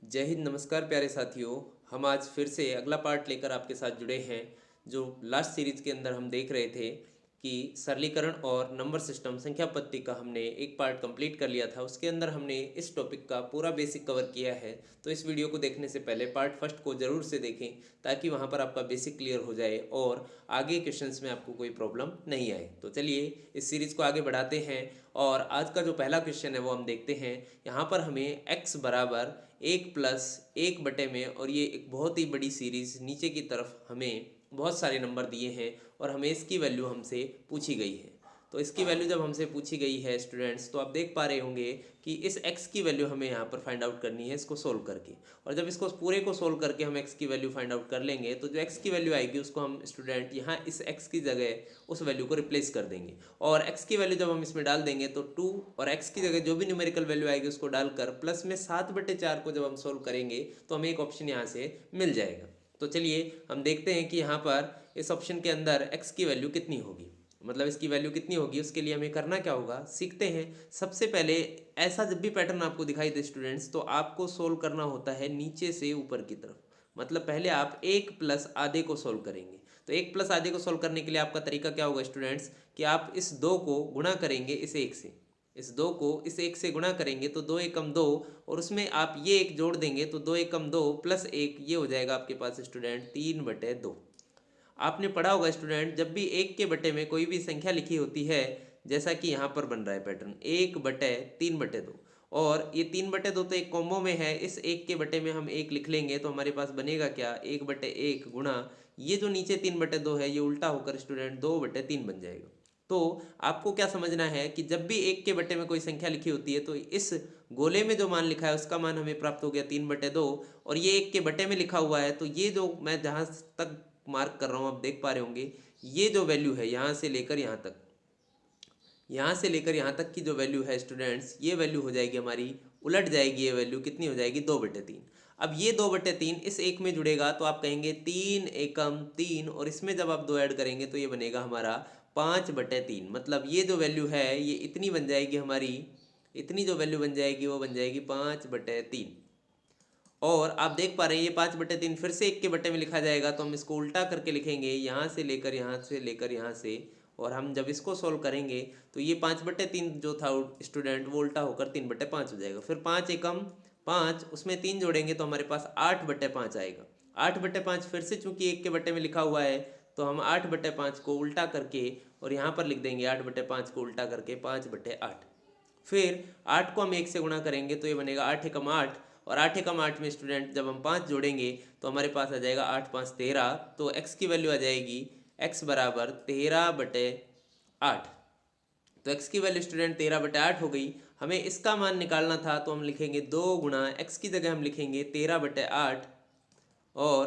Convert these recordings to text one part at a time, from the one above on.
जय हिंद। नमस्कार प्यारे साथियों। हम आज फिर से अगला पार्ट लेकर आपके साथ जुड़े हैं। जो लास्ट सीरीज के अंदर हम देख रहे थे कि सरलीकरण और नंबर सिस्टम संख्या पत्ती का हमने एक पार्ट कंप्लीट कर लिया था। उसके अंदर हमने इस टॉपिक का पूरा बेसिक कवर किया है। तो इस वीडियो को देखने से पहले पार्ट फर्स्ट को ज़रूर से देखें ताकि वहाँ पर आपका बेसिक क्लियर हो जाए और आगे क्वेश्चंस में आपको कोई प्रॉब्लम नहीं आए। तो चलिए इस सीरीज़ को आगे बढ़ाते हैं और आज का जो पहला क्वेश्चन है वो हम देखते हैं। यहाँ पर हमें x बराबर 1+1 में, और ये एक बहुत ही बड़ी सीरीज़ नीचे की तरफ हमें बहुत सारे नंबर दिए हैं और हमें इसकी वैल्यू हमसे पूछी गई है। तो इसकी वैल्यू जब हमसे पूछी गई है स्टूडेंट्स, तो आप देख पा रहे होंगे कि इस x की वैल्यू हमें यहाँ पर फाइंड आउट करनी है इसको सोल्व करके। और जब इसको पूरे को सोल्व करके हम x की वैल्यू फाइंड आउट कर लेंगे तो जो x की वैल्यू आएगी उसको हम स्टूडेंट यहाँ इस x की जगह उस वैल्यू को रिप्लेस कर देंगे। और x की वैल्यू जब हम इसमें डाल देंगे तो 2, और x की जगह जो भी न्यूमेरिकल वैल्यू आएगी उसको डालकर प्लस में 7/4 को जब हम सोल्व करेंगे तो हमें एक ऑप्शन यहाँ से मिल जाएगा। तो चलिए हम देखते हैं कि यहाँ पर इस ऑप्शन के अंदर x की वैल्यू कितनी होगी, मतलब इसकी वैल्यू कितनी होगी। उसके लिए हमें करना क्या होगा, सीखते हैं। सबसे पहले ऐसा जब भी पैटर्न आपको दिखाई दे स्टूडेंट्स, तो आपको सोल्व करना होता है नीचे से ऊपर की तरफ। मतलब पहले आप 1+आधे को सोल्व करेंगे। तो 1+आधे को सोल्व करने के लिए आपका तरीका क्या होगा स्टूडेंट्स, कि आप इस 2 को गुणा करेंगे इस 1 से। इस 2 को इस 1 से गुणा करेंगे तो 2 एकम 2, और उसमें आप ये 1 जोड़ देंगे तो 2 एकम 2 प्लस 1, ये हो जाएगा आपके पास स्टूडेंट 3/2। आपने पढ़ा होगा स्टूडेंट, जब भी 1 के बटे में कोई भी संख्या लिखी होती है, जैसा कि यहाँ पर बन रहा है पैटर्न 1/3/2, और ये 3/2 तो एक कॉम्बो में है। इस 1 के बटे में हम 1 लिख लेंगे तो हमारे पास बनेगा क्या, 1/1 गुणा ये जो नीचे 3/2 है ये उल्टा होकर स्टूडेंट 2/3 बन जाएगा। तो आपको क्या समझना है कि जब भी 1 के बटे में कोई संख्या लिखी होती है तो इस गोले में जो मान लिखा है उसका मान हमें प्राप्त हो गया 3/2, और ये 1 के बटे में लिखा हुआ है तो ये जो मैं जहाँ तक मार्क कर रहा हूँ आप देख पा रहे होंगे, ये जो वैल्यू है यहाँ से लेकर यहाँ तक, यहाँ से लेकर यहाँ तक की जो वैल्यू है स्टूडेंट्स, ये वैल्यू हो जाएगी हमारी, उलट जाएगी। ये वैल्यू कितनी हो जाएगी, 2/3। अब ये 2/3 इस एक में जुड़ेगा तो आप कहेंगे 3 एकम 3, और इसमें जब आप 2 ऐड करेंगे तो ये बनेगा हमारा 5/3। मतलब ये जो वैल्यू है ये इतनी बन जाएगी हमारी, इतनी जो वैल्यू बन जाएगी वो बन जाएगी 5/3। और आप देख पा रहे हैं ये 5/3 फिर से 1 के बटे में लिखा जाएगा, तो हम इसको उल्टा करके लिखेंगे, यहाँ से लेकर यहाँ से लेकर यहाँ से। और हम जब इसको सोल्व करेंगे तो ये 5/3 जो था स्टूडेंट वो उल्टा होकर 3/5 हो जाएगा। फिर 5 एकम 5, उसमें 3 जोड़ेंगे तो हमारे पास 8/5 आएगा। 8/5 फिर से चूंकि 1 के बटे में लिखा हुआ है तो हम 8/5 को उल्टा करके और यहाँ पर लिख देंगे 8/5 को उल्टा करके 5/8। फिर 8 को हम 1 से गुणा करेंगे तो ये बनेगा 8 एकम 8, और 8 एकम 8 में स्टूडेंट जब हम 5 जोड़ेंगे तो हमारे पास आ जाएगा 8 5 13। तो x की वैल्यू आ जाएगी x बराबर 13/8। तो x की वैल्यू स्टूडेंट 13/8 हो गई। हमें इसका मान निकालना था तो हम लिखेंगे 2 गुणा x की जगह हम लिखेंगे 13/8 और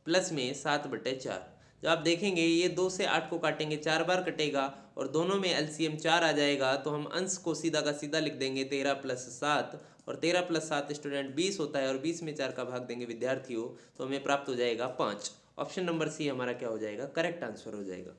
प्लस में 7/4। जब आप देखेंगे ये 2 से 8 को काटेंगे 4 बार कटेगा और दोनों में एलसीएम 4 आ जाएगा, तो हम अंश को सीधा का सीधा लिख देंगे 13 + 7, और 13 + 7 स्टूडेंट 20 होता है, और 20 में 4 का भाग देंगे विद्यार्थियों तो हमें प्राप्त हो जाएगा 5। ऑप्शन नंबर सी हमारा क्या हो जाएगा, करेक्ट आंसर हो जाएगा।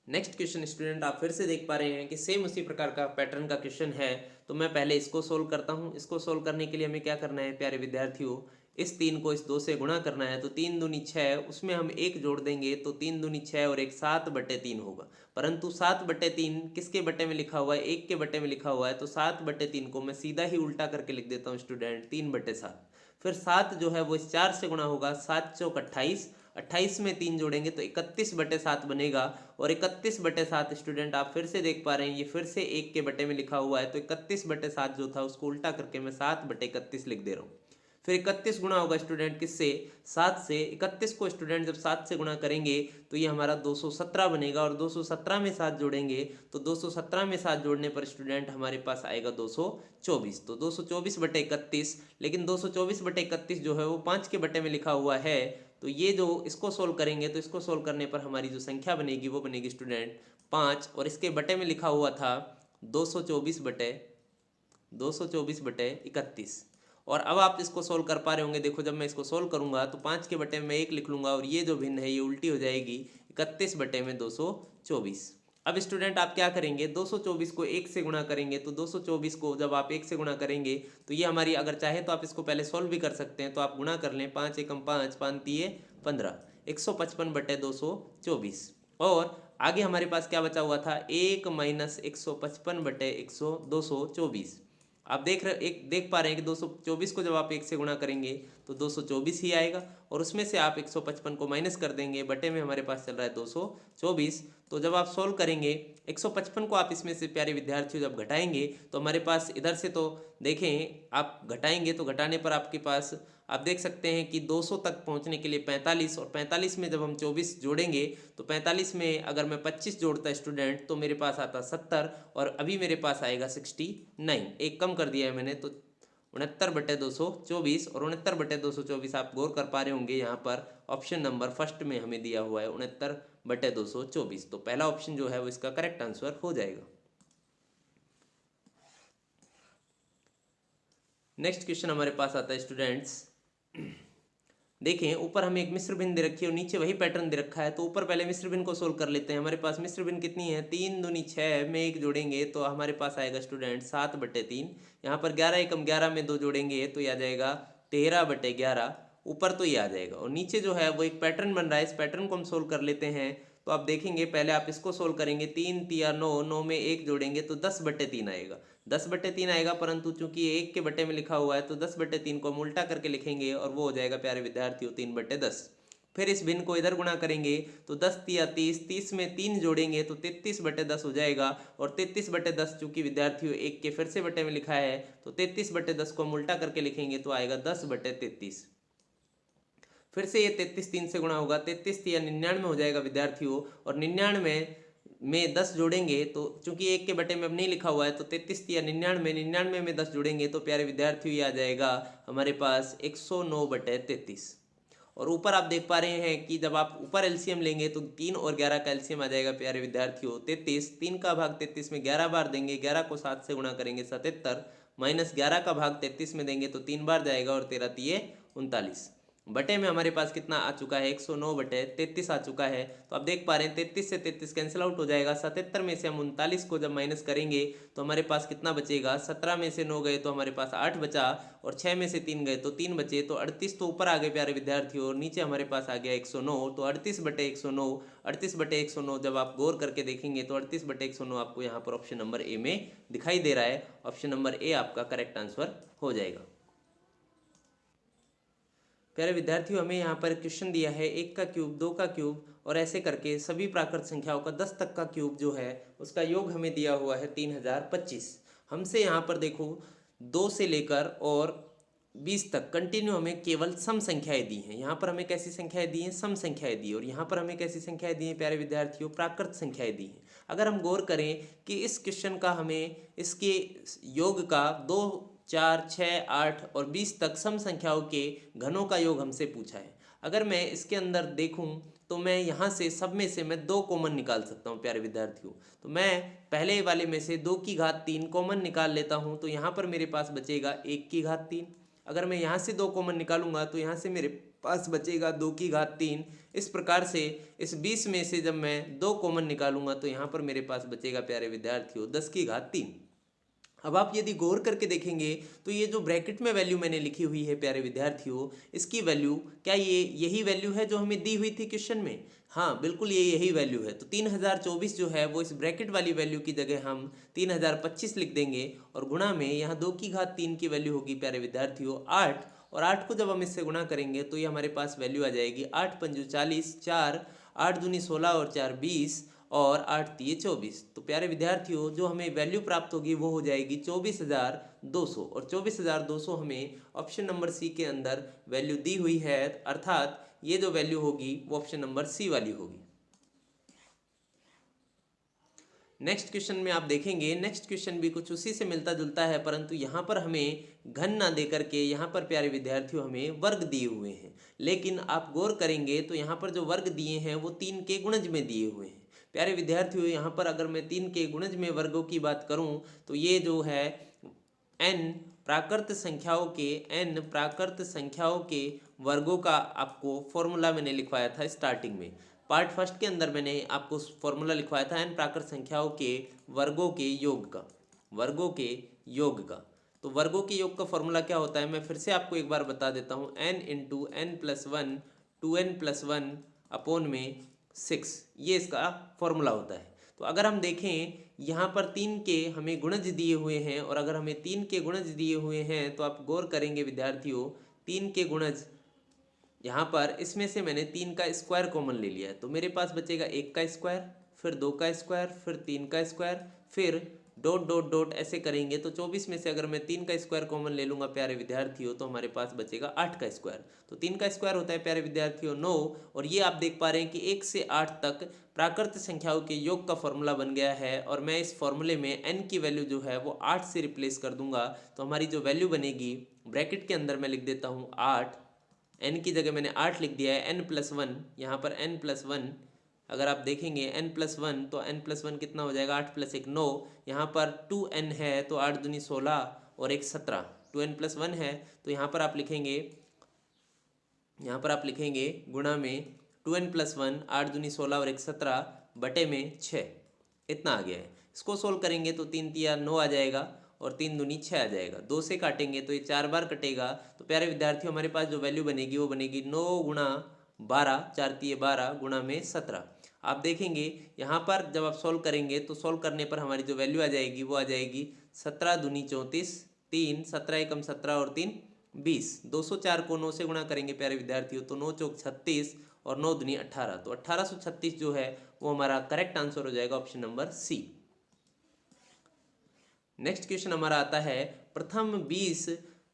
नेक्स्ट क्वेश्चन स्टूडेंट आप फिर से देख पा रहे हैं कि सेम उसी प्रकार का पैटर्न का क्वेश्चन है। तो मैं पहले इसको सोल्व करता हूं। इसको सोल्व करने के लिए हमें क्या करना है प्यारे विद्यार्थियों, इस 3 को इस 2 से गुणा करना है। तो 3 दूनी 6, उसमें हम 1 जोड़ देंगे तो 3 दूनी 6 और 1 7/3 होगा। परंतु 7/3 किसके बटे में लिखा हुआ है, 1 के बटे में लिखा हुआ है, तो 7/3 को मैं सीधा ही उल्टा करके लिख देता हूँ स्टूडेंट 3/7। फिर 7 जो है वो इस 4 से गुणा होगा, 7 चौक 28, 28 में 3 जोड़ेंगे तो 31/7 बनेगा। और 31/7 स्टूडेंट आप फिर से देख पा रहे हैं ये फिर से 1 के बटे में लिखा हुआ है, तो 31/7 जो था उसको उल्टा करके मैं 7/31 लिख दे रहा हूँ। फिर 31 गुणा होगा स्टूडेंट किससे, 7 से। 31 को स्टूडेंट जब 7 से गुणा करेंगे तो ये हमारा 217 बनेगा, और 217 में 7 जोड़ेंगे तो 217 में 7 जोड़ने पर स्टूडेंट हमारे पास आएगा 224। तो 224/31, लेकिन 224/31 जो है वो 5 के बटे में लिखा हुआ है। तो ये जो इसको सोल्व करेंगे तो इसको सोल्व करने पर हमारी जो संख्या बनेगी वो बनेगी स्टूडेंट 5, और इसके बटे में लिखा हुआ था 224/31। और अब आप इसको सोल्व कर पा रहे होंगे। देखो जब मैं इसको सोल्व करूंगा तो 5 के बटे में 1 लिख लूंगा, और ये जो भिन्न है ये उल्टी हो जाएगी 31/224। अब स्टूडेंट आप क्या करेंगे, 224 को 1 से गुणा करेंगे, तो 224 को जब आप 1 से गुणा करेंगे तो ये हमारी, अगर चाहे तो आप इसको पहले सॉल्व भी कर सकते हैं, तो आप गुणा कर लें, 5 एकम 5, 5 तिये 15, 155/224। और आगे हमारे पास क्या बचा हुआ था, 1 माइनस 155/224। आप देख पा रहे हैं कि 224 को जब आप 1 से गुणा करेंगे तो 224 ही आएगा, और उसमें से आप 155 को माइनस कर देंगे, बटे में हमारे पास चल रहा है 224। तो जब आप सॉल्व करेंगे 155 को आप इसमें से प्यारे विद्यार्थियों जब घटाएंगे तो हमारे पास इधर से, तो देखें आप घटाएंगे तो घटाने पर आपके पास आप देख सकते हैं कि 200 तक पहुंचने के लिए 45, और 45 में जब हम 24 जोड़ेंगे तो 45 में अगर मैं 25 जोड़ता स्टूडेंट तो मेरे पास आता 70, और अभी मेरे पास आएगा 69, एक कम कर दिया है मैंने, तो 69/224। और 69/224 आप गौर कर पा रहे होंगे यहाँ पर ऑप्शन नंबर फर्स्ट में हमें दिया हुआ है 69/224, तो पहला ऑप्शन जो है वो इसका करेक्ट आंसर हो जाएगा। नेक्स्ट क्वेश्चन हमारे पास आता है स्टूडेंट्स, देखें ऊपर हमें एक मिश्र भिन्न दे रखी है और नीचे वही पैटर्न दे रखा है, तो ऊपर पहले मिश्र भिन्न को सोल्व कर लेते हैं। हमारे पास मिश्र भिन्न कितनी है, 3 दूनी 6 में 1 जोड़ेंगे तो हमारे पास आएगा स्टूडेंट 7/3। यहाँ पर 11 एकम 11 में 2 जोड़ेंगे तो ये आ जाएगा 13/11, ऊपर तो ये आ जाएगा, और नीचे जो है वो एक पैटर्न बन रहा है, इस पैटर्न को हम सोल्व कर लेते हैं। तो आप देखेंगे पहले आप इसको सोल्व करेंगे, 3 तिया 9, 9 में 1 जोड़ेंगे तो 10/3 आएगा, 10/3 आएगा, परंतु चूंकि ये 1 के बटे में लिखा हुआ है तो 10/3 को हम उल्टा करके लिखेंगे और वो हो जाएगा प्यारे विद्यार्थियों 3/10। फिर इस भिन्न को इधर गुणा करेंगे तो 10 तिया 30, 30 में 3 जोड़ेंगे तो 33/10 हो जाएगा, और 33/10 चूंकि विद्यार्थियों 1 के फिर से बटे में लिखा है तो 33/10 को हम उल्टा करके लिखेंगे तो आएगा 10/33। फिर से ये 33 3 से गुणा होगा, 33 तिया 99 हो जाएगा विद्यार्थियों, और 99 में 10 जोड़ेंगे तो चूंकि 1 के बटे में अब नहीं लिखा हुआ है तो 33 तिया 99, 99 में 10 जोड़ेंगे तो प्यारे विद्यार्थियों ये आ जाएगा हमारे पास 109/33। और ऊपर आप देख पा रहे हैं कि जब आप ऊपर एलसीएम लेंगे तो 3 और 11 का एलसीएम आ जाएगा प्यारे विद्यार्थियों 33, 3 का भाग 33 में 11 बार देंगे, 11 को 7 से गुणा करेंगे 77, माइनस 11 का भाग 33 में देंगे तो 3 बार जाएगा, और 13 तिये 39, बटे में हमारे पास कितना आ चुका है, 109/33 आ चुका है। तो आप देख पा रहे हैं 33 से 33 कैंसिल आउट हो जाएगा, 77 में से हम 39 को जब माइनस करेंगे तो हमारे पास कितना बचेगा, 17 में से 9 गए तो हमारे पास 8 बचा, और 6 में से 3 गए तो 3 बचे, तो 38 तो ऊपर आ गए प्यारे विद्यार्थियों, और नीचे हमारे पास आ गया 109, तो 38/109, 38/109 जब आप गौर करके देखेंगे तो 38/109 आपको यहाँ पर ऑप्शन नंबर ए में दिखाई दे रहा है, ऑप्शन नंबर ए आपका करेक्ट आंसर हो जाएगा। प्यारे विद्यार्थियों हमें यहाँ पर क्वेश्चन दिया है 1 का क्यूब, 2 का क्यूब, और ऐसे करके सभी प्राकृत संख्याओं का 10 तक का क्यूब जो है उसका योग हमें दिया हुआ है 3025। हमसे यहाँ पर देखो 2 से लेकर और 20 तक कंटिन्यू हमें केवल सम संख्याएं दी हैं। यहाँ पर हमें कैसी संख्याएं दी हैं, सम संख्याएं दी, और यहाँ पर हमें कैसी संख्याएं दी हैं प्यारे विद्यार्थियों, प्राकृत संख्याएं दी हैं। अगर हम गौर करें कि इस क्वेश्चन का हमें इसके योग का 2, 4, 6, 8 और 20 तक सम संख्याओं के घनों का योग हमसे पूछा है। अगर मैं इसके अंदर देखूं तो मैं यहाँ से सब में से मैं 2 कॉमन निकाल सकता हूँ प्यारे विद्यार्थियों। तो मैं पहले वाले में से 2 की घात 3 कॉमन निकाल लेता हूँ, तो यहाँ पर मेरे पास बचेगा 1 की घात 3। अगर मैं यहाँ से 2 कॉमन निकालूंगा तो यहाँ से मेरे पास बचेगा 2 की घात 3। इस प्रकार से इस 20 में से जब मैं 2 कॉमन निकालूंगा तो यहाँ पर मेरे पास बचेगा प्यारे विद्यार्थियों 10 की घात 3। अब आप यदि गौर करके देखेंगे तो ये जो ब्रैकेट में वैल्यू मैंने लिखी हुई है प्यारे विद्यार्थियों, इसकी वैल्यू क्या ये यही वैल्यू है जो हमें दी हुई थी क्वेश्चन में? हाँ बिल्कुल ये यही वैल्यू है। तो 3024 जो है वो इस ब्रैकेट वाली वैल्यू की जगह हम 3025 लिख देंगे, और गुणा में यहाँ 2 की घात 3 की वैल्यू होगी प्यारे विद्यार्थियों 8, और 8 को जब हम इससे गुणा करेंगे तो ये हमारे पास वैल्यू आ जाएगी 8 पंजू 40, 4 8 दूनी 16 और 4 20, और 8 तिये 24। तो प्यारे विद्यार्थियों जो हमें वैल्यू प्राप्त होगी वो हो जाएगी 24,200, और 24,200 हमें ऑप्शन नंबर सी के अंदर वैल्यू दी हुई है, अर्थात ये जो वैल्यू होगी वो ऑप्शन नंबर सी वाली होगी। नेक्स्ट क्वेश्चन में आप देखेंगे, नेक्स्ट क्वेश्चन भी कुछ उसी से मिलता जुलता है, परंतु यहाँ पर हमें घन ना दे करके यहाँ पर प्यारे विद्यार्थियों हमें वर्ग दिए हुए हैं। लेकिन आप गौर करेंगे तो यहाँ पर जो वर्ग दिए हैं वो 3 के गुणज में दिए हुए हैं। प्यारे विद्यार्थियों यहाँ पर अगर मैं 3 के गुणज में वर्गों की बात करूँ तो ये जो है n प्राकृत संख्याओं के वर्गों का आपको फॉर्मूला मैंने लिखवाया था स्टार्टिंग में। पार्ट फर्स्ट के अंदर मैंने आपको फॉर्मूला लिखवाया था n प्राकृत संख्याओं के वर्गों के योग का, वर्गों के योग का। तो वर्गों के योग का फॉर्मूला क्या होता है, मैं फिर से आपको एक बार बता देता हूँ। n into n plus one 2n+1 upon में 6, ये इसका फॉर्मूला होता है। तो अगर हम देखें यहाँ पर 3 के हमें गुणज दिए हुए हैं, और अगर हमें 3 के गुणज दिए हुए हैं तो आप गौर करेंगे विद्यार्थियों, 3 के गुणज यहाँ पर इसमें से मैंने 3 का स्क्वायर कॉमन ले लिया है, तो मेरे पास बचेगा 1 का स्क्वायर, फिर 2 का स्क्वायर, फिर 3 का स्क्वायर, फिर डॉट डॉट डॉट ऐसे करेंगे तो 24 में से अगर मैं 3 का स्क्वायर कॉमन ले लूँगा प्यारे विद्यार्थियों, तो हमारे पास बचेगा 8 का स्क्वायर। तो 3 का स्क्वायर होता है प्यारे विद्यार्थियों 9, और ये आप देख पा रहे हैं कि 1 से 8 तक प्राकृत संख्याओं के योग का फॉर्मूला बन गया है। और मैं इस फॉर्मूले में n की वैल्यू जो है वो 8 से रिप्लेस कर दूंगा, तो हमारी जो वैल्यू बनेगी, ब्रैकेट के अंदर मैं लिख देता हूँ 8, n की जगह मैंने 8 लिख दिया है, n+1, यहाँ पर n+1 अगर आप देखेंगे n+1 तो n+1 कितना हो जाएगा, 8 + 1 9, यहाँ पर 2n है तो 8 दूनी 16 और 1 17, 2n+1 है तो यहाँ पर आप लिखेंगे गुणा में 2n+1, 8 दूनी 16 और 1 17 बटे में 6, इतना आ गया है। इसको सोल्व करेंगे तो 3 तिया 9 आ जाएगा और 3 दूनी 6 आ जाएगा, 2 से काटेंगे तो ये 4 बार कटेगा। तो प्यारे विद्यार्थियों हमारे पास जो वैल्यू बनेगी वो बनेगी 9 गुणा 12, 4 तिये 12 गुणा में 17। आप देखेंगे यहाँ पर जब आप सॉल्व करेंगे तो सॉल्व करने पर हमारी जो वैल्यू आ जाएगी वो आ जाएगी 17 दूनी 34, 3 17 एकम 17 और 3 20, 204 को 9 से गुणा करेंगे प्यारे विद्यार्थियों तो 9 चौक 36 और 9 दूनी 18, तो 1836 जो है वो हमारा करेक्ट आंसर हो जाएगा, option number C. Next question हमारा आता है, प्रथम 20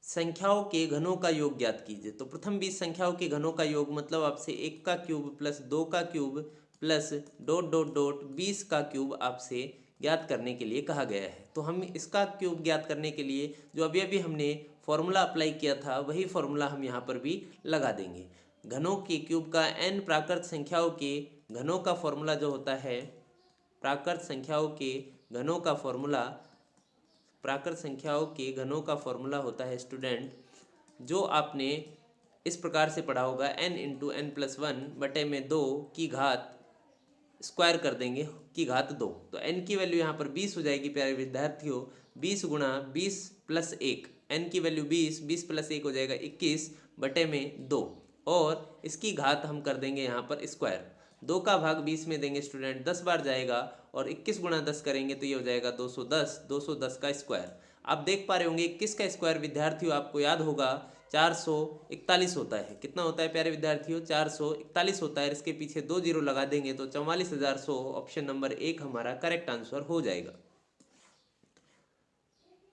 संख्याओं के घनों का योग ज्ञात कीजिए। तो प्रथम 20 संख्याओं के घनों का योग मतलब आपसे 1 का क्यूब प्लस 2 का cube plus dot dot dot 20 का क्यूब आपसे ज्ञात करने के लिए कहा गया है। तो हम इसका क्यूब ज्ञात करने के लिए जो अभी अभी हमने फॉर्मूला अप्लाई किया था वही फॉर्मूला हम यहाँ पर भी लगा देंगे। घनों के क्यूब का n प्राकृत संख्याओं के घनों का फॉर्मूला जो होता है, प्राकृत संख्याओं के घनों का फॉर्मूला, प्राकृत संख्याओं के घनों का फॉर्मूला होता है स्टूडेंट, जो आपने इस प्रकार से पढ़ा होगा, n इंटू n+1 बटे में 2 की घात स्क्वायर कर देंगे की घात 2। तो n की वैल्यू यहाँ पर 20 हो जाएगी प्यारे विद्यार्थियों, 20 गुणा 20 + 1, n की वैल्यू 20, 20 + 1 हो जाएगा 21 बटे में 2, और इसकी घात हम कर देंगे यहाँ पर स्क्वायर। 2 का भाग 20 में देंगे स्टूडेंट, 10 बार जाएगा और 21 गुणा 10 करेंगे तो ये हो जाएगा 210, 210 का स्क्वायर। आप देख पा रहे होंगे 21 का स्क्वायर विद्यार्थियों आपको याद होगा 441 होता है। कितना होता है प्यारे विद्यार्थियों, 441 होता है। इसके पीछे 2 जीरो लगा देंगे तो 44,100, ऑप्शन नंबर 1 हमारा करेक्ट आंसर हो जाएगा।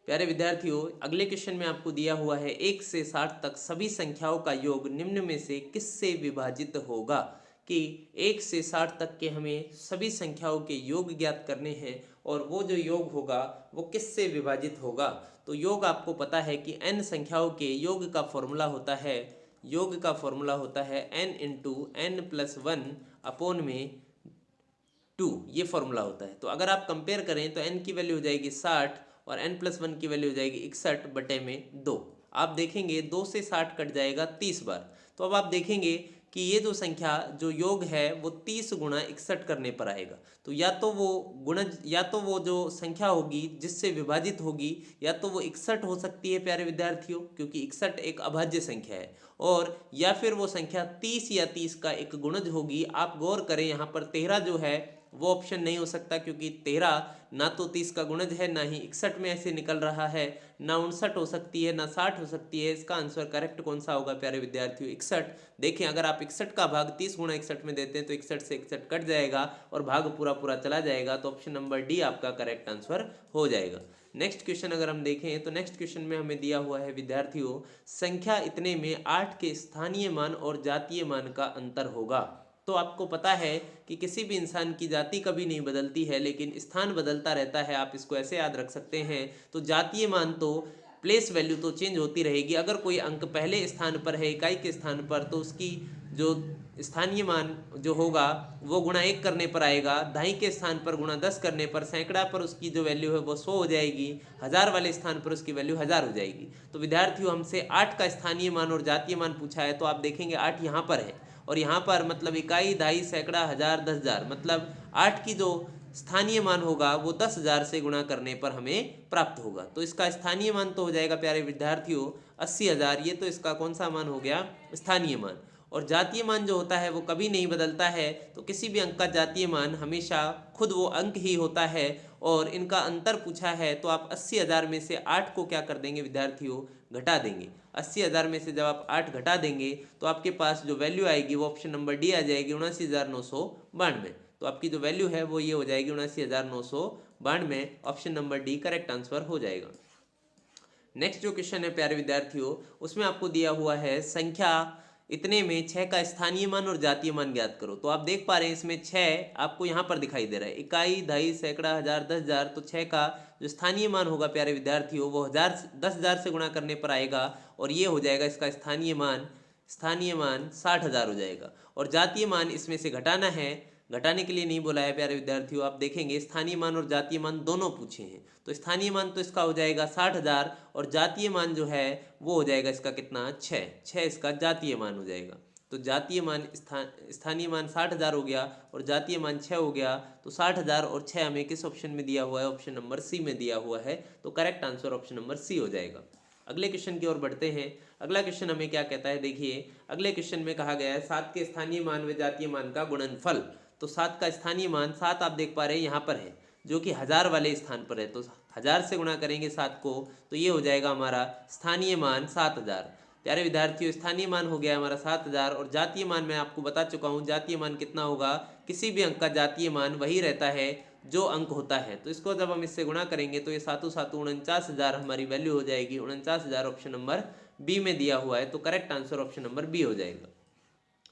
प्यारे विद्यार्थियों अगले क्वेश्चन में आपको दिया हुआ है 1 से 60 तक सभी संख्याओं का योग निम्न में से किससे विभाजित होगा, कि 1 से 60 तक के हमें सभी संख्याओं के योग ज्ञात करने हैं और वो जो योग होगा वो किससे विभाजित होगा। तो योग आपको पता है कि n संख्याओं के योग का फॉर्मूला होता है, योग का फॉर्मूला होता है n इंटू n+1 अपॉन में 2, ये फॉर्मूला होता है। तो अगर आप कंपेयर करें तो n की वैल्यू हो जाएगी 60 और n+1 की वैल्यू हो जाएगी 61 बटे में 2। आप देखेंगे 2 से 60 कट जाएगा 30 बार। तो अब आप देखेंगे कि ये जो संख्या जो योग है वो 30 गुणा 61 करने पर आएगा। तो या तो वो गुणज, या तो वो जो संख्या होगी जिससे विभाजित होगी, या तो वो 61 हो सकती है प्यारे विद्यार्थियों, क्योंकि 61 एक अभाज्य संख्या है, और या फिर वो संख्या 30 या 30 का एक गुणज होगी। आप गौर करें यहाँ पर 13 जो है वो ऑप्शन नहीं हो सकता, क्योंकि 13 ना तो 30 का गुणज है, ना ही 61 में ऐसे निकल रहा है, ना 59 हो सकती है, ना 60 हो सकती है। इसका आंसर करेक्ट कौन सा होगा प्यारे विद्यार्थियों, 61। देखें अगर आप 61 का भाग 30 गुणा 61 में देते हैं तो 61 से 61 कट जाएगा और भाग पूरा पूरा चला जाएगा, तो ऑप्शन नंबर डी आपका करेक्ट आंसर हो जाएगा। नेक्स्ट क्वेश्चन अगर हम देखें तो नेक्स्ट क्वेश्चन में हमें दिया हुआ है विद्यार्थियों, संख्या इतने में 8 के स्थानीय मान और जातीय मान का अंतर होगा। तो आपको पता है कि किसी भी इंसान की जाति कभी नहीं बदलती है, लेकिन स्थान बदलता रहता है। आप इसको ऐसे याद रख सकते हैं। तो जातीय मान तो प्लेस वैल्यू तो चेंज होती रहेगी। अगर कोई अंक पहले स्थान पर है इकाई के स्थान पर, तो उसकी जो स्थानीय मान जो होगा वो गुणा 1 करने पर आएगा, दहाई के स्थान पर गुणा 10 करने पर, सैकड़ा पर उसकी जो वैल्यू है वो 100 हो जाएगी, हज़ार वाले स्थान पर उसकी वैल्यू 1000 हो जाएगी। तो विद्यार्थियों हमसे 8 का स्थानीय मान और जातीय मान पूछा है, तो आप देखेंगे 8 यहाँ पर है और यहाँ पर मतलब इकाई, दहाई, सैकड़ा, हजार, 10,000, मतलब 8 की जो स्थानीय मान होगा वो 10,000 से गुणा करने पर हमें प्राप्त होगा। तो इसका स्थानीय मान तो हो जाएगा प्यारे विद्यार्थियों 80,000। ये तो इसका कौन सा मान हो गया, स्थानीय मान। और जातीय मान जो होता है वो कभी नहीं बदलता है, तो किसी भी अंक का जातीय मान हमेशा खुद वो अंक ही होता है। और इनका अंतर पूछा है तो आप 80,000 में से 8 को क्या कर देंगे विद्यार्थियों, घटा देंगे। 80,000 में से जब आप 8 घटा देंगे तो आपके पास जो वैल्यू आएगी वो ऑप्शन नंबर डी आ जाएगी, 79,992। तो आपकी जो वैल्यू है वो ये हो जाएगी 79,992। Option number D correct answer हो जाएगा। नेक्स्ट जो क्वेश्चन है प्यारे विद्यार्थियों, उसमें आपको दिया हुआ है संख्या इतने में 6 का स्थानीय मान और जातीय मान ज्ञात करो। तो आप देख पा रहे हैं इसमें 6 आपको यहाँ पर दिखाई दे रहा है, इकाई, दहाई, सैकड़ा, हजार, 10,000। तो 6 का जो स्थानीय मान होगा प्यारे विद्यार्थियों वो 10,000 से गुणा करने पर आएगा और ये हो जाएगा इसका स्थानीय मान 60,000 हो जाएगा। और जातीय मान इसमें से घटाना है, घटाने के लिए नहीं बोला है प्यारे विद्यार्थियों। आप देखेंगे स्थानीय मान और जातीय मान दोनों पूछे हैं, तो स्थानीय मान तो इसका हो जाएगा 60,000 और जातीय मान जो है वो हो जाएगा इसका कितना, 6 इसका जातीय मान हो जाएगा। तो जातीय मान स्थानीय मान 60,000 हो गया और जातीय मान 6 हो गया। तो 60,000 और 6 हमें किस ऑप्शन में दिया हुआ है, ऑप्शन नंबर सी में दिया हुआ है। तो correct answer option number C हो जाएगा। अगले क्वेश्चन की ओर बढ़ते हैं। अगला क्वेश्चन हमें क्या कहता है, देखिए अगले क्वेश्चन में कहा गया है 7 के स्थानीय मान व जातीय मान का गुणनफल। तो 7 का स्थानीय मान 7 आप देख पा रहे हैं यहाँ पर है, जो कि 1000 वाले स्थान पर है। तो 1000 से गुणा करेंगे 7 को तो ये हो जाएगा हमारा स्थानीय मान 7,000। प्यारे विद्यार्थियों स्थानीय मान हो गया हमारा 7,000 और जातीय मान मैं आपको बता चुका हूँ। जातीय मान कितना होगा, किसी भी अंक का जातीय मान वही रहता है जो अंक होता है। तो इसको जब हम इससे गुणा करेंगे तो ये 7 7 49,000 हमारी वैल्यू हो जाएगी। 49,000 ऑप्शन नंबर बी में दिया हुआ है, तो correct answer option number B हो जाएगा।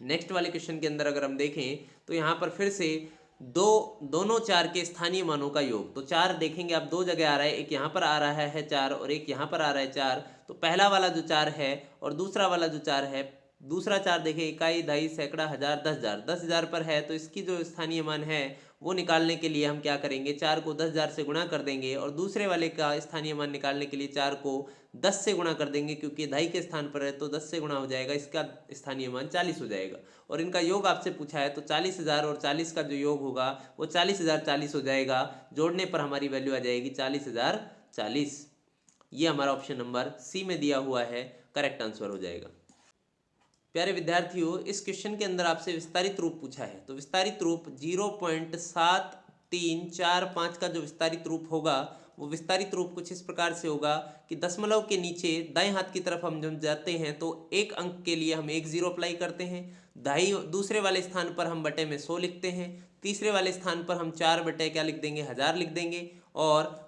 नेक्स्ट वाले क्वेश्चन के अंदर अगर हम देखें तो यहाँ पर फिर से दोनों 4 के स्थानीय मानों का योग। तो 4 देखेंगे आप दो जगह आ रहा है, एक यहाँ पर आ रहा है 4 और एक यहाँ पर आ रहा है 4। तो पहला वाला जो 4 है और दूसरा वाला जो 4 है, दूसरा 4 देखिए इकाई, दहाई, सैकड़ा, हजार, 10,000। 10,000 पर है तो इसकी जो स्थानीय मान है वो निकालने के लिए हम क्या करेंगे, 4 को 10,000 से गुणा कर देंगे और दूसरे वाले का स्थानीय मान निकालने के लिए 4 को 10 से गुणा कर देंगे, क्योंकि दहाई के स्थान पर है तो 10 से गुणा हो जाएगा, इसका स्थानीय मान 40 हो जाएगा। और इनका योग आपसे पूछा है तो 40,000 और 40 का जो योग होगा वो 40,040 हो जाएगा। जोड़ने पर हमारी वैल्यू आ जाएगी 40,040। ये हमारा ऑप्शन नंबर सी में दिया हुआ है, करेक्ट आंसर हो जाएगा। प्यारे विद्यार्थियों इस क्वेश्चन के अंदर आपसे विस्तारित रूप पूछा है, तो विस्तारित रूप 0.7345 का जो विस्तारित रूप होगा वो विस्तारित रूप कुछ इस प्रकार से होगा कि दशमलव के नीचे दाएं हाथ की तरफ हम जब जाते हैं तो एक अंक के लिए हम 1 0 अप्लाई करते हैं, दाई दूसरे वाले स्थान पर हम बटे में 100 लिखते हैं, तीसरे वाले स्थान पर हम 4 बटे क्या लिख देंगे, 1000 लिख देंगे, और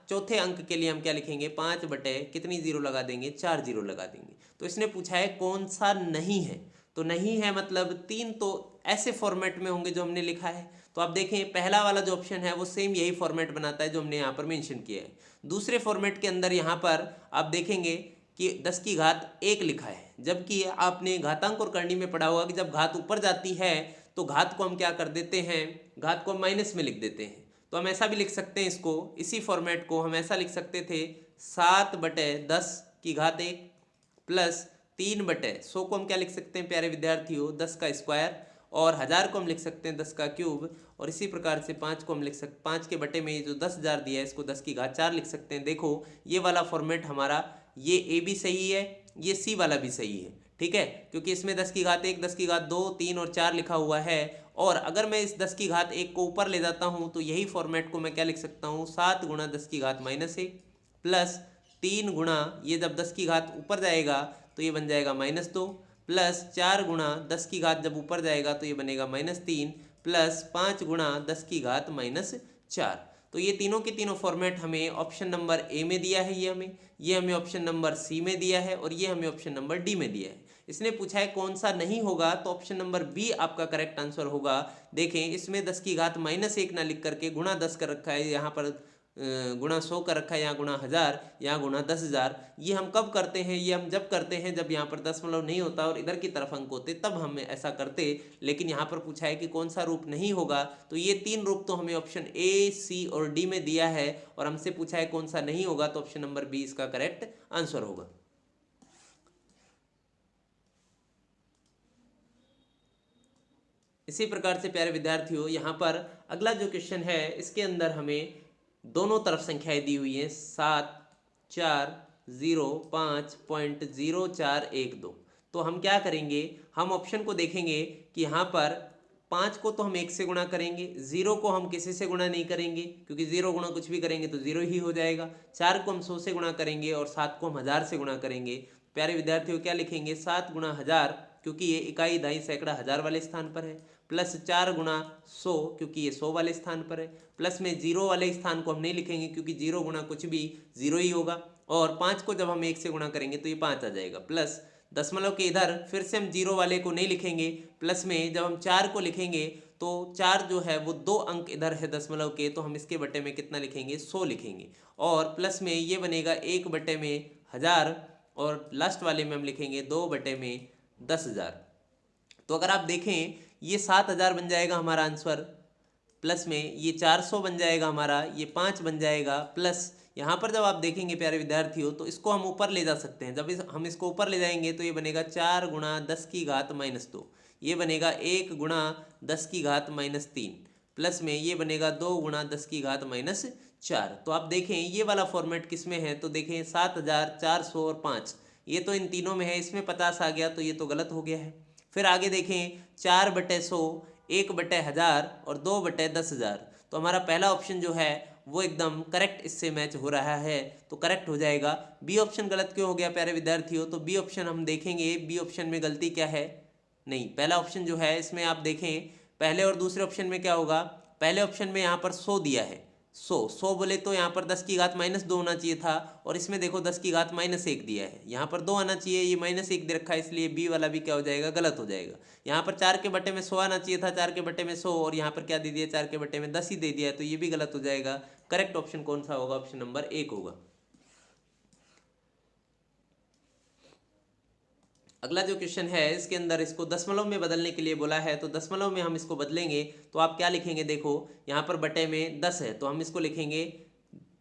चौथे अंक के लिए हम क्या लिखेंगे, 5 बटे कितनी जीरो लगा देंगे, 4 जीरो लगा देंगे। तो इसने पूछा है कौन सा नहीं है, तो नहीं है मतलब 3 तो ऐसे फॉर्मेट में होंगे जो हमने लिखा है। तो आप देखें पहला वाला जो ऑप्शन है वो सेम यही फॉर्मेट बनाता है जो हमने यहाँ पर मेंशन किया है। दूसरे फॉर्मेट के अंदर यहाँ पर आप देखेंगे कि 10 की घात 1 लिखा है, जबकि आपने घातांक और करनी में पढ़ा होगा कि जब घात ऊपर जाती है तो घात को हम क्या कर देते हैं, घात को हम माइनस में लिख देते हैं। तो हम ऐसा भी लिख सकते हैं, इसको इसी फॉर्मेट को हम ऐसा लिख सकते थे 7 बटे 10 की घात 1 प्लस 3 बटे 100 को हम क्या लिख सकते हैं प्यारे विद्यार्थियों, 10 का स्क्वायर, और 1000 को हम लिख सकते हैं 10 का क्यूब, और इसी प्रकार से 5 को हम लिख सकते 5 के बटे में ये जो 10,000 दिया है इसको 10 की घात 4 लिख सकते हैं। देखो ये वाला फॉर्मेट हमारा, ये ए भी सही है, ये सी वाला भी सही है, ठीक है, क्योंकि इसमें 10 की घात 1, 10 की घात 2, 3 और 4 लिखा हुआ है। और अगर मैं इस 10 की घात 1 को ऊपर ले जाता हूं तो यही फॉर्मेट को मैं क्या लिख सकता हूं, 7 गुणा 10 की घात -1 प्लस 3 गुणा, ये जब 10 की घात ऊपर जाएगा तो ये बन जाएगा -2 प्लस 4 गुणा 10 की घात जब ऊपर जाएगा तो ये बनेगा -3 प्लस 5 गुणा 10 की घात -4। तो ये तीनों के तीनों फॉर्मेट हमें ऑप्शन नंबर ए में दिया है, ये हमें ऑप्शन नंबर सी में दिया है और ये हमें ऑप्शन नंबर डी में दिया है। इसने पूछा है कौन सा नहीं होगा, तो ऑप्शन नंबर बी आपका करेक्ट आंसर होगा। देखें इसमें 10 की घात -1 ना लिख करके गुणा 10 कर रखा है, यहाँ पर गुणा 100 कर रखा है, यहाँ गुणा 1000, यहाँ गुणा 10,000। ये हम कब करते हैं, ये हम जब करते हैं जब यहाँ पर दशमलव नहीं होता और इधर की तरफ अंक होते तब हम ऐसा करते। लेकिन यहाँ पर पूछा है कि कौन सा रूप नहीं होगा, तो ये 3 रूप तो हमें ऑप्शन ए, सी और डी में दिया है और हमसे पूछा है कौन सा नहीं होगा, तो ऑप्शन नंबर बी इसका करेक्ट आंसर होगा। इसी प्रकार से प्यारे विद्यार्थियों यहाँ पर अगला जो क्वेश्चन है इसके अंदर हमें दोनों तरफ संख्याएं दी हुई हैं 7,4,0,5.0412। तो हम क्या करेंगे, हम ऑप्शन को देखेंगे कि यहाँ पर 5 को तो हम 1 से गुणा करेंगे, 0 को हम किसी से गुणा नहीं करेंगे क्योंकि 0 गुणा कुछ भी करेंगे तो 0 ही हो जाएगा। 4 को हम 100 से गुणा करेंगे और 7 को हम 1000 से गुणा करेंगे। प्यारे विद्यार्थियों क्या लिखेंगे, 7 गुणा 1000 क्योंकि ये इकाई दहाई सैकड़ा 1000 वाले स्थान पर है, प्लस 4 गुणा 100 क्योंकि ये 100 वाले स्थान पर है, प्लस में 0 वाले स्थान को हम नहीं लिखेंगे क्योंकि 0 गुणा कुछ भी 0 ही होगा, और 5 को जब हम 1 से गुणा करेंगे तो ये 5 आ जाएगा, प्लस दशमलव के इधर फिर से हम 0 वाले को नहीं लिखेंगे, प्लस में जब हम 4 को लिखेंगे तो 4 जो है वो 2 अंक इधर है दशमलव के, तो हम इसके बटे में कितना लिखेंगे, 100 लिखेंगे, और प्लस में ये बनेगा 1 बटे में 1000, और लास्ट वाले में हम लिखेंगे 2 बटे में 10,000। तो अगर आप देखें ये 7,000 बन जाएगा हमारा आंसर, प्लस में ये 400 बन जाएगा हमारा, ये 5 बन जाएगा, प्लस यहाँ पर जब आप देखेंगे प्यारे विद्यार्थियों तो इसको हम ऊपर ले जा सकते हैं। जब हम इसको ऊपर ले जाएंगे तो ये बनेगा 4 गुणा 10 की घात -2, ये बनेगा 1 गुणा 10 की घात -3, प्लस में ये बनेगा 2 गुणा 10 की घात -4। तो आप देखें ये वाला फॉर्मेट किस में है, तो देखें 7,000, 400 और 5, ये तो इन तीनों में है, इसमें 50 आ गया तो ये तो गलत हो गया है। फिर आगे देखें 4/100, 1/1000 और 2/10,000, तो हमारा पहला ऑप्शन जो है वो एकदम करेक्ट इससे मैच हो रहा है, तो करेक्ट हो जाएगा। बी ऑप्शन गलत क्यों हो गया प्यारे विद्यार्थियों, तो बी ऑप्शन हम देखेंगे, बी ऑप्शन में गलती क्या है, नहीं पहला ऑप्शन जो है इसमें आप देखें पहले और दूसरे ऑप्शन में क्या होगा, पहले ऑप्शन में यहाँ पर 100 दिया है, 100 बोले तो यहाँ पर 10 की घात -2 होना चाहिए था, और इसमें देखो 10 की घात -1 दिया है, यहाँ पर 2 आना चाहिए, ये -1 दे रखा है, इसलिए बी वाला भी क्या हो जाएगा, गलत हो जाएगा। यहाँ पर 4 के बटे में 100 आना चाहिए था, 4 के बटे में 100, और यहाँ पर क्या दे दिया, 4 के बटे में 10 ही दे दिया है, तो ये भी गलत हो जाएगा। करेक्ट ऑप्शन कौन सा होगा, ऑप्शन नंबर 1 होगा। अगला जो क्वेश्चन है इसके अंदर इसको दशमलव में बदलने के लिए बोला है, तो दशमलव में हम इसको बदलेंगे तो आप क्या लिखेंगे, देखो यहाँ पर बटे में 10 है तो हम इसको लिखेंगे,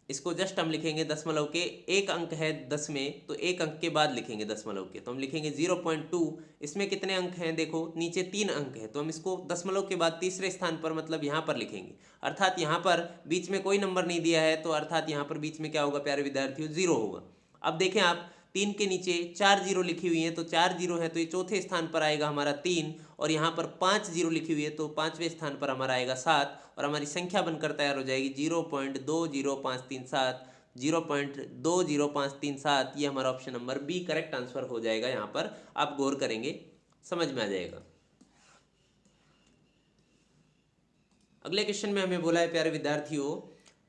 इसको जस्ट हम लिखेंगे दशमलव के, एक अंक है 10 में तो एक अंक के बाद लिखेंगे दशमलव के, तो हम लिखेंगे 0.2। इसमें कितने अंक हैं, देखो नीचे 3 अंक है, तो हम इसको दशमलव के बाद तीसरे स्थान पर मतलब यहाँ पर लिखेंगे, अर्थात यहाँ पर बीच में कोई नंबर नहीं दिया है, तो अर्थात यहाँ पर बीच में क्या होगा प्यारे विद्यार्थियों, 0 होगा। अब देखें आप 3 के नीचे 4 जीरो लिखी हुई है, तो 4 जीरो है तो ये चौथे स्थान पर आएगा हमारा 3, और यहाँ पर 5 जीरो लिखी हुई है तो 5वें स्थान पर हमारा आएगा 7, और हमारी संख्या बनकर तैयार हो जाएगी 0.20537, 0.20537। ये हमारा option number B correct answer हो जाएगा। यहाँ पर आप गौर करेंगे समझ में आ जाएगा। अगले क्वेश्चन में हमें बोला है प्यारे विद्यार्थियों,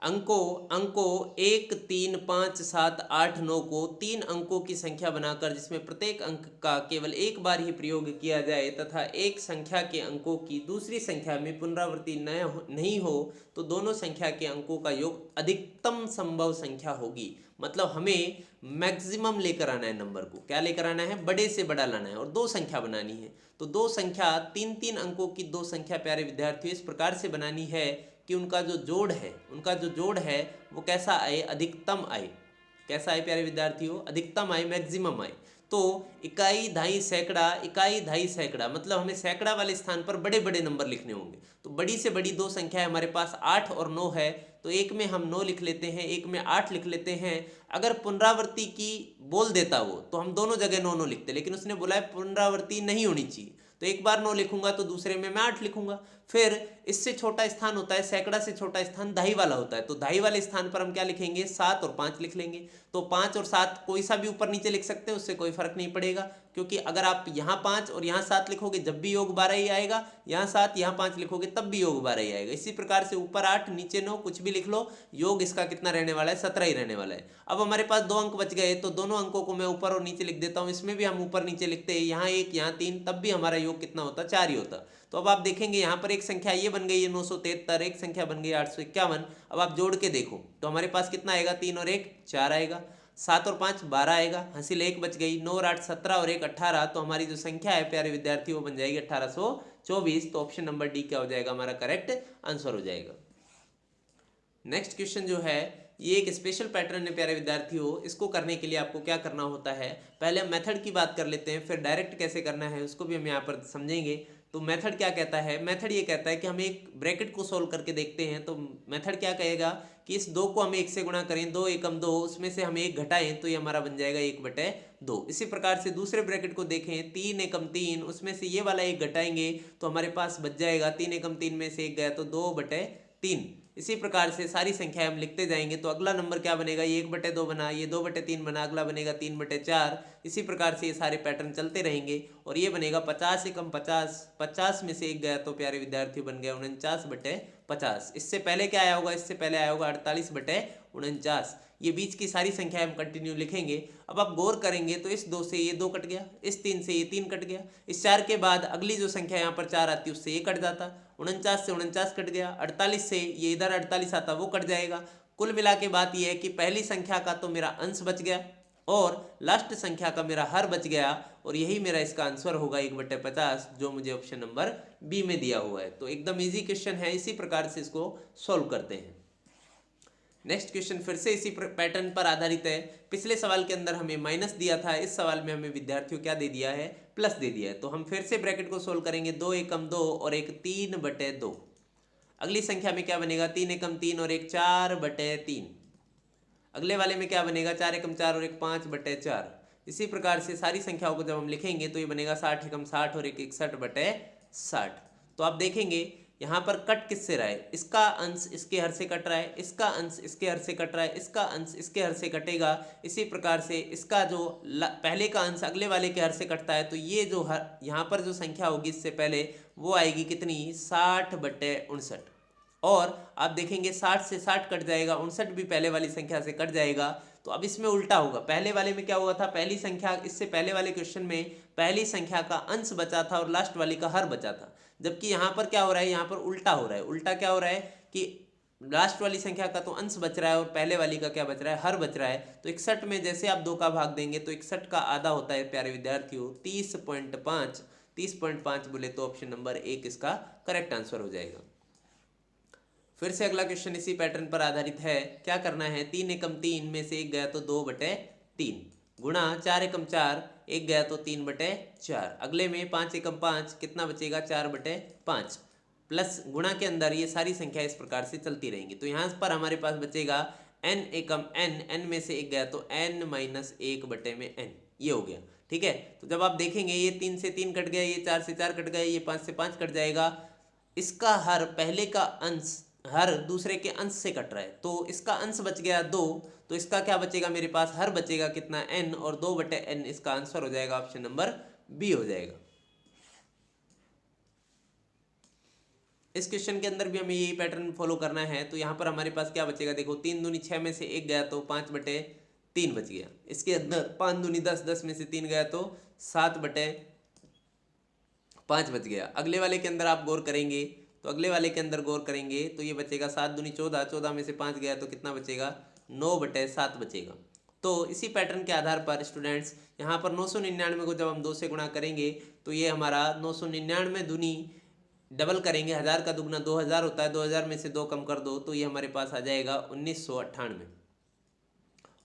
अंकों 1, 3, 5, 7, 8, 9 को 3 अंकों की संख्या बनाकर जिसमें प्रत्येक अंक का केवल एक बार ही प्रयोग किया जाए तथा एक संख्या के अंकों की दूसरी संख्या में पुनरावृत्ति नहीं हो तो दोनों संख्या के अंकों का योग अधिकतम संभव संख्या होगी। मतलब हमें मैक्सिमम लेकर आना है, नंबर को क्या लेकर आना है, बड़े से बड़ा लाना है, और दो संख्या बनानी है। तो दो संख्या 3-3 अंकों की दो संख्या प्यारे विद्यार्थियों इस प्रकार से बनानी है कि उनका जो जोड़ है वो कैसा आए, अधिकतम आए। कैसा आए प्यारे विद्यार्थियों, अधिकतम आए, मैक्सिमम आए। तो इकाई दहाई सैकड़ा मतलब हमें सैकड़ा वाले स्थान पर बड़े बड़े नंबर लिखने होंगे। तो बड़ी से बड़ी दो संख्या हमारे पास 8 और 9 है, तो एक में हम 9 लिख लेते हैं, एक में 8 लिख लेते हैं। अगर पुनरावृत्ति की बोल देता वो तो हम दोनों जगह 9 लिखते, लेकिन उसने बोला है पुनरावृत्ति नहीं होनी चाहिए, तो एक बार 9 लिखूंगा तो दूसरे में मैं 8 लिखूंगा। फिर इससे छोटा स्थान होता है, सैकड़ा से छोटा स्थान दहाई वाला होता है, तो दहाई वाले स्थान पर हम क्या लिखेंगे, 7 और 5 लिख लेंगे। तो 5 और 7 कोई सा भी ऊपर नीचे लिख सकते हैं, उससे कोई फर्क नहीं पड़ेगा, क्योंकि अगर आप यहाँ 5 और यहाँ 7 लिखोगे जब भी योग 12 ही आएगा, यहाँ 7 यहाँ 5 लिखोगे तब भी योग 12 ही आएगा। इसी प्रकार से ऊपर 8 नीचे 9 कुछ भी लिख लो, योग इसका कितना रहने वाला है, 17 ही रहने वाला है। अब हमारे पास 2 अंक बच गए, तो दोनों अंकों को मैं ऊपर और नीचे लिख देता हूँ। इसमें भी हम ऊपर नीचे लिखते हैं, यहाँ 1 यहाँ 3, तब भी हमारा योग कितना होता, 4 ही होता। तो अब आप देखेंगे यहाँ पर एक संख्या ये बन गई है 973, एक संख्या बन गई 851। अब आप जोड़ के देखो तो हमारे पास कितना आएगा, 3 और 1 4 आएगा, 7 और 5 12 आएगा, हासिल 1 बच गई, 9 और 8 17 और 1 18। तो हमारी जो संख्या है प्यारे विद्यार्थी वो बन जाएगी 1824। तो ऑप्शन नंबर डी क्या हो जाएगा, हमारा करेक्ट आंसर हो जाएगा। नेक्स्ट क्वेश्चन जो है ये एक स्पेशल पैटर्न है प्यारे विद्यार्थियों। इसको करने के लिए आपको क्या करना होता है, पहले हम मेथड की बात कर लेते हैं, फिर डायरेक्ट कैसे करना है उसको भी हम यहाँ पर समझेंगे। तो मेथड क्या कहता है, मेथड ये कहता है कि हम एक ब्रैकेट को सोल्व करके देखते हैं। तो मेथड क्या कहेगा कि इस 2 को हम 1 से गुणा करें, 2 एकम 2, उसमें से हम 1 घटाएं तो ये हमारा बन जाएगा 1/2। इसी प्रकार से दूसरे ब्रैकेट को देखें, 3 एकम 3, उसमें से ये वाला 1 घटाएंगे तो हमारे पास बच जाएगा 3 एकम 3 में से 1 गया तो 2/3। इसी प्रकार से सारी संख्याएं हम लिखते जाएंगे। तो अगला नंबर क्या बनेगा, ये 1/2 बना, ये 2/3 बना, अगला बनेगा 3/4। इसी प्रकार से ये सारे पैटर्न चलते रहेंगे और ये बनेगा 50 एकम 50, 50 में से 1 गया तो प्यारे विद्यार्थी बन गया 49/50। इससे पहले क्या आया होगा, इससे पहले आया होगा 48/49। ये बीच की सारी संख्याएं हम कंटिन्यू लिखेंगे। अब आप गौर करेंगे तो इस 2 से ये 2 कट गया, इस 3 से ये 3 कट गया, इस 4 के बाद अगली जो संख्या यहाँ पर 4 आती है उससे ये कट जाता, 49 से 49 कट गया, 48 से ये इधर 48 आता वो कट जाएगा। कुल मिला के बात यह है कि पहली संख्या का तो मेरा अंश बच गया और लास्ट संख्या का मेरा हर बच गया और यही मेरा इसका आंसर होगा 1/50, जो मुझे ऑप्शन नंबर बी में दिया हुआ है। तो एकदम इजी क्वेश्चन है, इसी प्रकार से इसको सॉल्व करते हैं। नेक्स्ट क्वेश्चन फिर से इसी पैटर्न पर आधारित है। पिछले सवाल के अंदर हमें माइनस दिया था, इस सवाल में हमें विद्यार्थियों क्या दे दिया है, प्लस दे दिया है। तो हम फिर से ब्रैकेट को सोल्व करेंगे, 2 एकम 2 और एक 3/2। अगली संख्या में क्या बनेगा, 3 एकम 3 और एक 4/3। अगले वाले में क्या बनेगा, 4 एकम 4 और एक 5/4। इसी प्रकार से सारी संख्याओं को जब हम लिखेंगे तो ये बनेगा 60 एकम 60 और एक 61/60। तो आप देखेंगे यहाँ पर कट किससे रहा है, इसका अंश इसके हर से कट रहा है, इसका अंश इसके हर से कट रहा है, इसका अंश इसके हर से कटेगा। इसी प्रकार से इसका जो पहले का अंश अगले वाले के हर से कटता है तो ये जो हर यहाँ पर जो संख्या होगी इससे पहले वो आएगी कितनी, 60/59। और आप देखेंगे 60 से 60 कट जाएगा, 59 भी पहले वाली संख्या से कट जाएगा। तो अब इसमें उल्टा होगा, पहले वाले में क्या हुआ था, पहली संख्या, इससे पहले वाले क्वेश्चन में पहली संख्या का अंश बचा था और लास्ट वाली का हर बचा था। जबकि यहाँ पर क्या हो रहा है, यहाँ पर उल्टा हो रहा है। उल्टा क्या हो रहा है कि लास्ट वाली संख्या का तो अंश बच रहा है और पहले वाली का क्या बच रहा है, हर बच रहा है। तो 61 में जैसे आप 2 का भाग देंगे तो 61 का आधा होता है प्यारे विद्यार्थियों 30.5। 30.5 बोले तो ऑप्शन नंबर 1 इसका करेक्ट आंसर हो जाएगा। फिर से अगला क्वेश्चन इसी पैटर्न पर आधारित है। क्या करना है, 3 एकम 3 में से 1 गया तो 2/3 गुणा 4 एकम 4, 1 गया तो 3/4। अगले में 5 एकम 5 कितना बचेगा, 4/5 प्लस गुणा के अंदर ये सारी संख्या इस प्रकार से चलती रहेंगी। तो यहाँ पर हमारे पास बचेगा n एकम n, n में से 1 गया तो n - 1/n, ये हो गया। ठीक है, तो जब आप देखेंगे ये 3 से 3 कट गया, ये 4 से 4 कट गया, ये 5 से 5 कट जाएगा। इसका हर पहले का अंश हर दूसरे के अंश से कट रहा है तो इसका अंश बच गया 2, तो इसका क्या बचेगा, मेरे पास हर बचेगा कितना, n, और 2/n इसका आंसर हो जाएगा, ऑप्शन नंबर बी हो जाएगा। इस क्वेश्चन के अंदर भी हमें यही पैटर्न फॉलो करना है। तो यहाँ पर हमारे पास क्या बचेगा, देखो 3 दूनी 6 में से 1 गया तो 5/3 बच गया। इसके अंदर 5 दूनी 10, 10 में से 3 गया तो 7/5 बच गया। अगले वाले के अंदर आप गौर करेंगे तो अगले वाले के अंदर गौर करेंगे तो ये बचेगा 7 दूनी 14, 14 में से 5 गया तो कितना बचेगा, 9/7 बचेगा। तो इसी पैटर्न के आधार पर स्टूडेंट्स यहाँ पर 999 को जब हम 2 से गुणा करेंगे तो ये हमारा 999 दूनी डबल करेंगे, 1000 का दुगना 2000 होता है, 2000 में से 2 कम कर दो तो ये हमारे पास आ जाएगा 1998।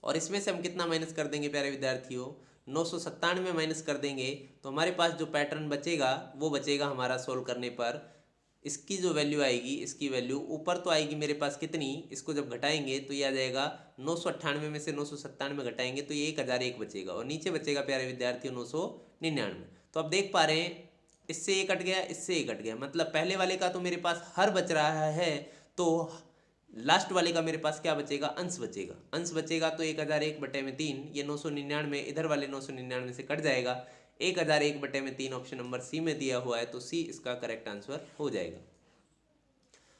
और इसमें से हम कितना माइनस कर देंगे प्यारे विद्यार्थियों, 997 माइनस कर देंगे तो हमारे पास जो पैटर्न बचेगा वो बचेगा हमारा सोल्व करने पर। इसकी जो वैल्यू आएगी, इसकी वैल्यू ऊपर तो आएगी मेरे पास कितनी, इसको जब घटाएंगे तो ये आ जाएगा 998 में से 997 घटाएंगे तो ये 1001 बचेगा और नीचे बचेगा प्यारे विद्यार्थियों 999। तो आप देख पा रहे हैं इससे ये कट गया, इससे ये कट गया, मतलब पहले वाले का तो मेरे पास हर बच रहा है तो लास्ट वाले का मेरे पास क्या बचेगा, अंश बचेगा। अंश बचेगा तो 1001/3, ये 999 इधर वाले 999 से कट जाएगा, 1001/3 ऑप्शन नंबर सी में दिया हुआ है तो सी इसका करेक्ट आंसर हो जाएगा।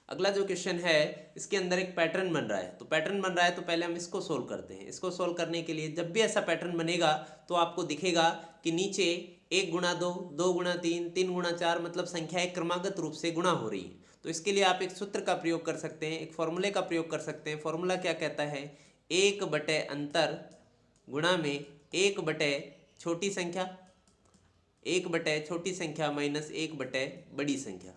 अगला जो क्वेश्चन है इसके अंदर एक पैटर्न बन रहा है। तो पैटर्न बन रहा है तो पहले हम इसको सोल्व करते हैं। इसको सोल्व करने के लिए जब भी ऐसा पैटर्न बनेगा तो आपको दिखेगा कि नीचे 1 गुणा 2, 2 गुणा 3, 3 गुणा 4, मतलब संख्याएं क्रमागत रूप से गुणा हो रही है। तो इसके लिए आप एक सूत्र का प्रयोग कर सकते हैं, एक फॉर्मूले का प्रयोग कर सकते हैं। फॉर्मूला क्या कहता है, 1/अंतर गुणा में 1/छोटी संख्या, 1/छोटी संख्या माइनस 1/बड़ी संख्या।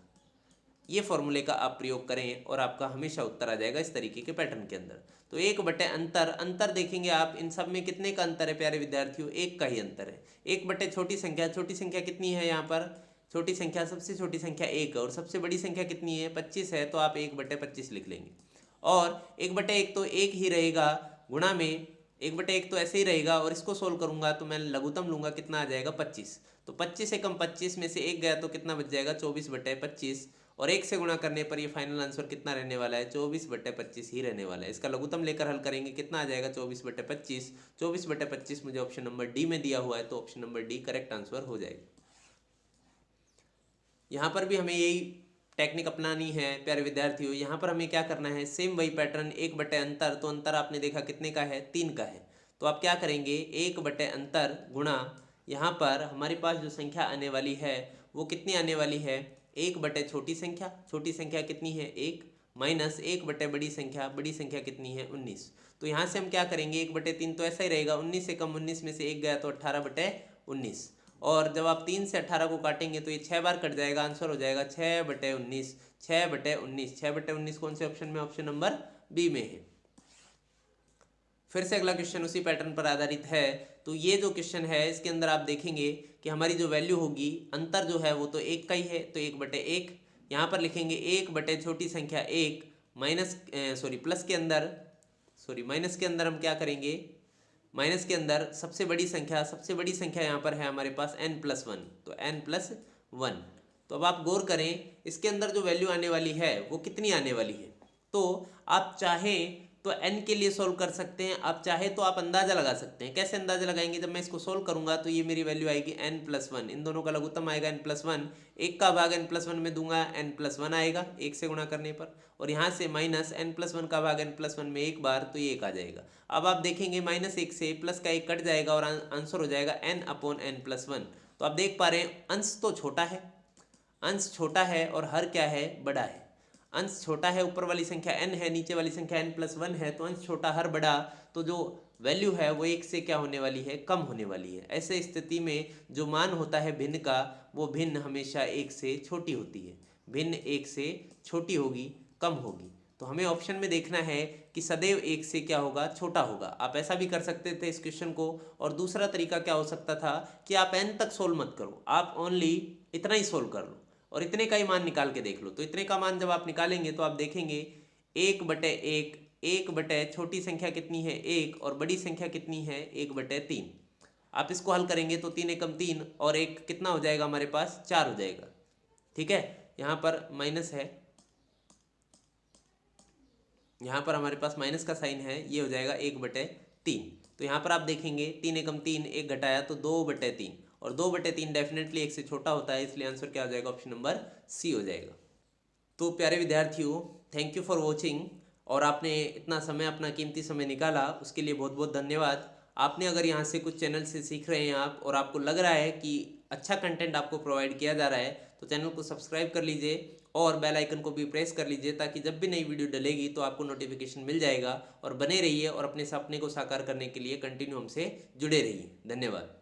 ये फॉर्मूले का आप प्रयोग करें और आपका हमेशा उत्तर आ जाएगा इस तरीके के पैटर्न के अंदर। तो 1/अंतर, अंतर देखेंगे आप इन सब में कितने का अंतर है प्यारे विद्यार्थियों, 1 का ही अंतर है। 1/छोटी संख्या, छोटी संख्या कितनी है यहाँ पर छोटी संख्या, सबसे छोटी संख्या 1 है और सबसे बड़ी संख्या कितनी है 25 है, तो आप 1/25 लिख लेंगे। और 1/1 तो 1 ही रहेगा, गुणा में 1/1 तो ऐसे ही रहेगा, और इसको सोल्व करूंगा तो मैं लघुत्तम लूंगा, कितना आ जाएगा 25। तो 25 एकम 25 में से 1 गया तो कितना बच जाएगा 24/25, और 1 से गुणा करने पर ये फाइनल आंसर कितना रहने वाला है 24/25 ही रहने वाला है। इसका लघुत्तम लेकर हल करेंगे, कितना आ जाएगा 24/25। 24/25 मुझे ऑप्शन नंबर डी में दिया हुआ है, तो option number D correct answer हो जाएगा। यहाँ पर भी हमें यही टेक्निक अपनानी है प्यारे विद्यार्थियों। यहाँ पर हमें क्या करना है, सेम वही पैटर्न, 1/अंतर, तो अंतर आपने देखा कितने का है 3 का है, तो आप क्या करेंगे 1/अंतर गुणा, यहाँ पर हमारे पास जो संख्या आने वाली है वो कितनी आने वाली है 1/, छोटी संख्या कितनी है 1, माइनस 1/, बड़ी संख्या कितनी है 19। तो यहाँ से हम क्या करेंगे 1/3 तो ऐसा ही रहेगा, 19 से कम 19 में से 1 गया तो 18/19, और जब आप 3 से 18 को काटेंगे तो ये 6 बार कट जाएगा, आंसर हो जाएगा 6/19। 6/19 कौन से ऑप्शन में, ऑप्शन नंबर बी में है। फिर से अगला क्वेश्चन उसी पैटर्न पर आधारित है। तो ये जो क्वेश्चन है इसके अंदर आप देखेंगे कि हमारी जो वैल्यू होगी, अंतर जो है वो तो 1 का ही है, तो 1/1 यहाँ पर लिखेंगे 1/, छोटी संख्या 1, प्लस के अंदर माइनस के अंदर हम क्या करेंगे, माइनस के अंदर सबसे बड़ी संख्या यहाँ पर है हमारे पास n+1, तो n+1। तो अब आप गौर करें इसके अंदर जो वैल्यू आने वाली है वो कितनी आने वाली है। तो आप चाहें तो n के लिए सोल्व कर सकते हैं, आप चाहे तो आप अंदाजा लगा सकते हैं। कैसे अंदाजा लगाएंगे, जब मैं इसको सोल्व करूंगा तो ये मेरी वैल्यू आएगी n+1, इन दोनों का लघुत्तम आएगा n+1, 1 का भाग n+1 में दूंगा n+1 आएगा 1 से गुणा करने पर, और यहाँ से माइनस n+1 का भाग n+1 में एक बार, तो ये 1 आ जाएगा। अब आप देखेंगे -1 से प्लस का 1 कट जाएगा और आंसर हो जाएगा n/n+1। तो आप देख पा रहे हैं अंश तो छोटा है, अंश छोटा है और हर क्या है, बड़ा है। अंश छोटा है, ऊपर वाली संख्या n है, नीचे वाली संख्या n+1 है, तो अंश छोटा हर बड़ा, तो जो वैल्यू है वो 1 से क्या होने वाली है, कम होने वाली है। ऐसे स्थिति में जो मान होता है भिन्न का, वो भिन्न हमेशा 1 से छोटी होती है, भिन्न 1 से छोटी होगी, कम होगी। तो हमें ऑप्शन में देखना है कि सदैव 1 से क्या होगा, छोटा होगा। आप ऐसा भी कर सकते थे इस क्वेश्चन को, और दूसरा तरीका क्या हो सकता था कि आप n तक सोल्व मत करो, आप ओनली इतना ही सोल्व कर लो और इतने का ही मान निकाल के देख लो। तो इतने का मान जब आप निकालेंगे तो आप देखेंगे 1/1, 1/, छोटी संख्या कितनी है 1, और बड़ी संख्या कितनी है 1/3। आप इसको हल करेंगे तो 3 एकम 3 और 1 कितना हो जाएगा हमारे पास, 4 हो जाएगा। ठीक है, यहाँ पर माइनस है, यहाँ पर हमारे पास माइनस का साइन है, ये हो जाएगा 1/3। तो यहाँ पर आप देखेंगे 3 एकम 3, 1 घटाया तो 2/3, और 2/3 डेफिनेटली 1 से छोटा होता है, इसलिए आंसर क्या हो जाएगा, ऑप्शन नंबर सी हो जाएगा। तो प्यारे विद्यार्थियों, थैंक यू फॉर वॉचिंग, और आपने इतना समय, अपना कीमती समय निकाला, उसके लिए बहुत बहुत धन्यवाद। आपने अगर यहाँ से कुछ चैनल से सीख रहे हैं आप, और आपको लग रहा है कि अच्छा कंटेंट आपको प्रोवाइड किया जा रहा है, तो चैनल को सब्सक्राइब कर लीजिए और बेल आइकन को भी प्रेस कर लीजिए, ताकि जब भी नई वीडियो डलेगी तो आपको नोटिफिकेशन मिल जाएगा। और बने रहिए और अपने सपने को साकार करने के लिए कंटिन्यू हमसे जुड़े रहिए। धन्यवाद।